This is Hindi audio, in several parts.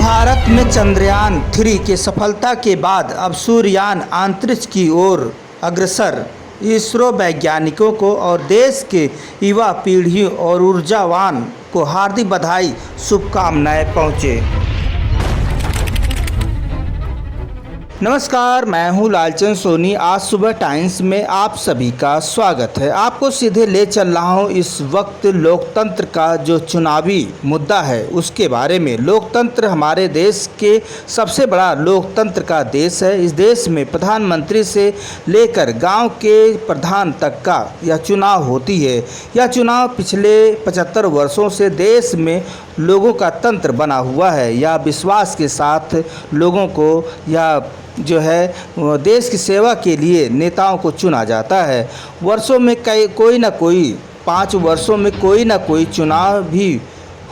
भारत में चंद्रयान 3 की सफलता के बाद अब सूर्ययान अंतरिक्ष की ओर अग्रसर। इसरो वैज्ञानिकों को और देश के युवा पीढ़ी और ऊर्जावान को हार्दिक बधाई, शुभकामनाएं पहुँचे। नमस्कार, मैं हूं लालचंद सोनी। आज सुबह टाइम्स में आप सभी का स्वागत है। आपको सीधे ले चल रहा हूं इस वक्त लोकतंत्र का जो चुनावी मुद्दा है उसके बारे में। लोकतंत्र हमारे देश के सबसे बड़ा लोकतंत्र का देश है। इस देश में प्रधानमंत्री से लेकर गांव के प्रधान तक का यह चुनाव होती है। यह चुनाव पिछले 75 वर्षों से देश में लोगों का तंत्र बना हुआ है। यह विश्वास के साथ लोगों को यह जो है देश की सेवा के लिए नेताओं को चुना जाता है। वर्षों में कोई ना कोई 5 वर्षों में कोई ना कोई चुनाव भी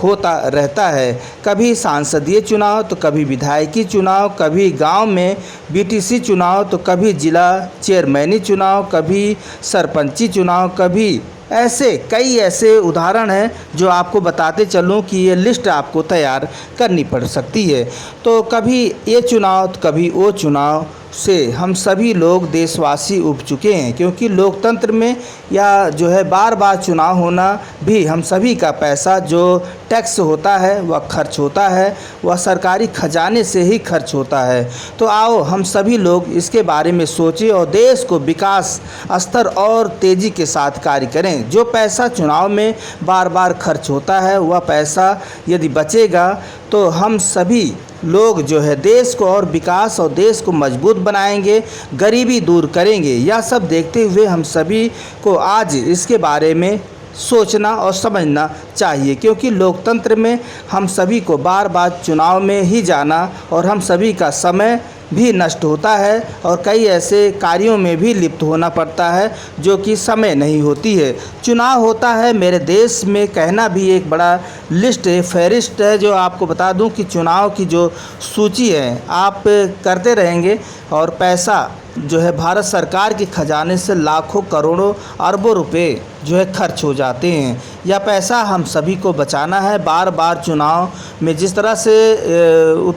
होता रहता है। कभी सांसदीय चुनाव तो कभी विधायकी चुनाव, कभी गांव में बीटीसी चुनाव तो कभी जिला चेयरमैनी चुनाव, कभी सरपंची चुनाव, कभी कई ऐसे उदाहरण हैं जो आपको बताते चलूं कि ये लिस्ट आपको तैयार करनी पड़ सकती है। तो कभी ये चुनाव तो कभी वो चुनाव से हम सभी लोग देशवासी उब चुके हैं, क्योंकि लोकतंत्र में या जो है बार बार चुनाव होना भी हम सभी का पैसा जो टैक्स होता है वह खर्च होता है, वह सरकारी खजाने से ही खर्च होता है। तो आओ हम सभी लोग इसके बारे में सोचें और देश को विकास स्तर और तेज़ी के साथ कार्य करें। जो पैसा चुनाव में बार बार खर्च होता है वह पैसा यदि बचेगा तो हम सभी लोग जो है देश को और विकास और देश को मजबूत बनाएंगे, गरीबी दूर करेंगे। यह सब देखते हुए हम सभी को आज इसके बारे में सोचना और समझना चाहिए, क्योंकि लोकतंत्र में हम सभी को बार बार चुनाव में ही जाना और हम सभी का समय भी नष्ट होता है और कई ऐसे कार्यों में भी लिप्त होना पड़ता है जो कि समय नहीं होती है। चुनाव होता है मेरे देश में कहना भी एक बड़ा लिस्ट है, फहरिस्त है। जो आपको बता दूं कि चुनाव की जो सूची है आप करते रहेंगे और पैसा जो है भारत सरकार के खजाने से लाखों करोड़ों अरबों रुपए जो है खर्च हो जाते हैं। यह पैसा हम सभी को बचाना है। बार बार चुनाव में जिस तरह से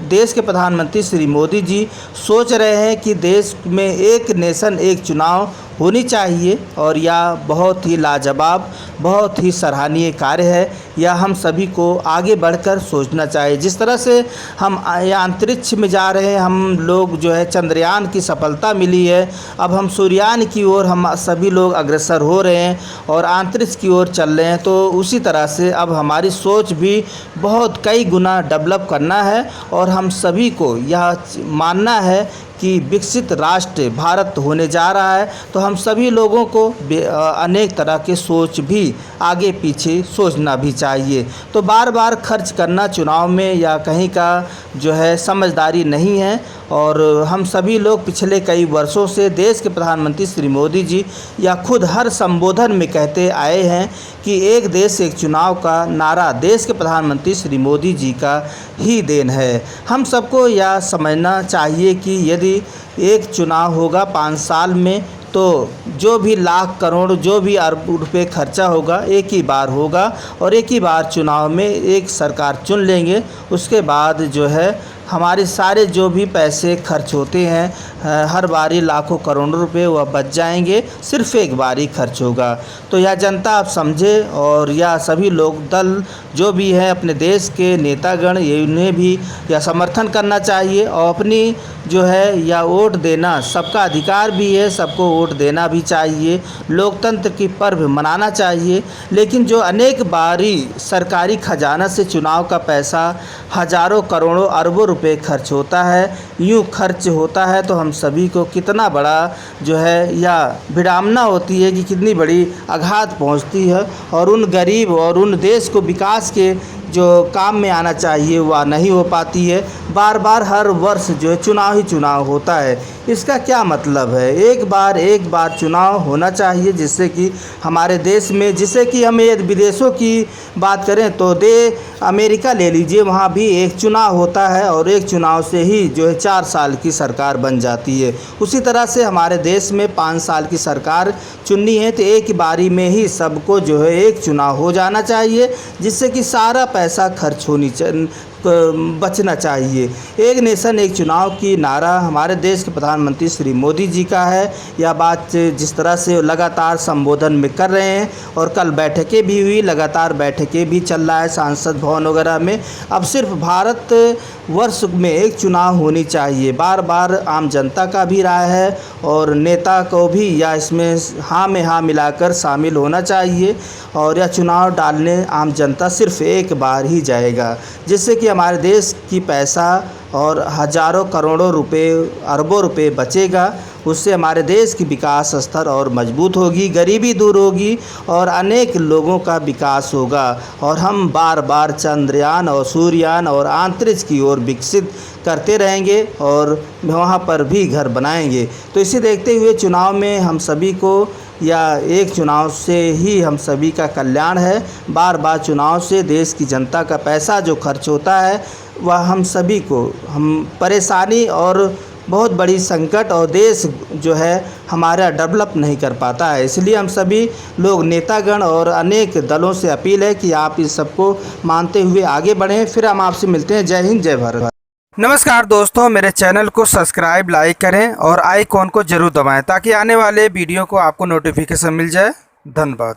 देश के प्रधानमंत्री श्री मोदी जी सोच रहे हैं कि देश में एक नेशन एक चुनाव होनी चाहिए, और यह बहुत ही लाजवाब, बहुत ही सराहनीय कार्य है। यह हम सभी को आगे बढ़कर सोचना चाहिए। जिस तरह से हम अंतरिक्ष में जा रहे हैं, हम लोग जो है चंद्रयान की सफलता मिली है, अब हम सूर्ययान की ओर हम सभी लोग अग्रसर हो रहे हैं और अंतरिक्ष की ओर चल रहे हैं। तो उसी तरह से अब हमारी सोच भी बहुत कई गुना डेवलप करना है और हम सभी को यह मानना है कि विकसित राष्ट्र भारत होने जा रहा है। तो हम सभी लोगों को अनेक तरह के सोच भी आगे पीछे सोचना भी चाहिए। तो बार बार खर्च करना चुनाव में या कहीं का जो है समझदारी नहीं है। और हम सभी लोग पिछले कई वर्षों से देश के प्रधानमंत्री श्री मोदी जी या खुद हर संबोधन में कहते आए हैं कि एक देश एक चुनाव का नारा देश के प्रधानमंत्री श्री मोदी जी का ही देन है। हम सबको यह समझना चाहिए कि यदि एक चुनाव होगा 5 साल में तो जो भी लाख करोड़ जो भी अरब रुपये खर्चा होगा एक ही बार होगा और एक ही बार चुनाव में एक सरकार चुन लेंगे। उसके बाद जो है हमारे सारे जो भी पैसे खर्च होते हैं हर बारी लाखों करोड़ों रुपए वह बच जाएंगे, सिर्फ एक बारी खर्च होगा। तो यह जनता आप समझे और यह सभी लोग दल जो भी हैं अपने देश के नेतागण ये उन्हें भी यह समर्थन करना चाहिए और अपनी जो है यह वोट देना सबका अधिकार भी है, सबको वोट देना भी चाहिए, लोकतंत्र की पर्व मनाना चाहिए। लेकिन जो अनेक बारी सरकारी खजाना से चुनाव का पैसा हज़ारों करोड़ों अरबों रुपए खर्च होता है, यूँ खर्च होता है तो हम सभी को कितना बड़ा जो है या विडंबना होती है कि कितनी बड़ी आघात पहुंचती है और उन गरीब और उन देश को विकास के जो काम में आना चाहिए वह नहीं हो पाती है। बार बार हर वर्ष जो है चुनाव ही चुनाव होता है। इसका क्या मतलब है? एक बार चुनाव होना चाहिए जिससे कि हमारे देश में, जिससे कि हम यदि विदेशों की बात करें तो अमेरिका ले लीजिए, वहाँ भी एक चुनाव होता है और एक चुनाव से ही जो है 4 साल की सरकार बन जाती है। उसी तरह से हमारे देश में 5 साल की सरकार चुननी है तो एक बारी में ही सबको जो है एक चुनाव हो जाना चाहिए, जिससे कि सारा पैसा खर्च बचना चाहिए। एक नेशन एक चुनाव की नारा हमारे देश के प्रधानमंत्री श्री मोदी जी का है। यह बात जिस तरह से लगातार संबोधन में कर रहे हैं और कल बैठकें भी हुई, लगातार बैठकें भी चल रहा है सांसद भवन वगैरह में। अब सिर्फ भारत वर्ष में एक चुनाव होनी चाहिए, बार बार आम जनता का भी राय है और नेता को भी या इसमें हाँ में हाँ मिलाकर शामिल होना चाहिए। और यह चुनाव डालने आम जनता सिर्फ एक बार ही जाएगा, जिससे कि हमारे देश की पैसा और हज़ारों करोड़ों रुपए, अरबों रुपए बचेगा। उससे हमारे देश की विकास स्तर और मजबूत होगी, गरीबी दूर होगी और अनेक लोगों का विकास होगा और हम बार बार चंद्रयान और सूर्ययान और अंतरिक्ष की ओर विकसित करते रहेंगे और वहाँ पर भी घर बनाएंगे। तो इसे देखते हुए चुनाव में हम सभी को या एक चुनाव से ही हम सभी का कल्याण है। बार बार चुनाव से देश की जनता का पैसा जो खर्च होता है वह हम सभी को परेशानी और बहुत बड़ी संकट और देश जो है हमारा डेवलप नहीं कर पाता है। इसलिए हम सभी लोग नेतागण और अनेक दलों से अपील है कि आप इस सबको मानते हुए आगे बढ़ें। फिर हम आपसे मिलते हैं। जय हिंद, जय भारत। नमस्कार दोस्तों, मेरे चैनल को सब्सक्राइब, लाइक करें और आइकॉन को जरूर दबाएं ताकि आने वाले वीडियो को आपको नोटिफिकेशन मिल जाए। धन्यवाद।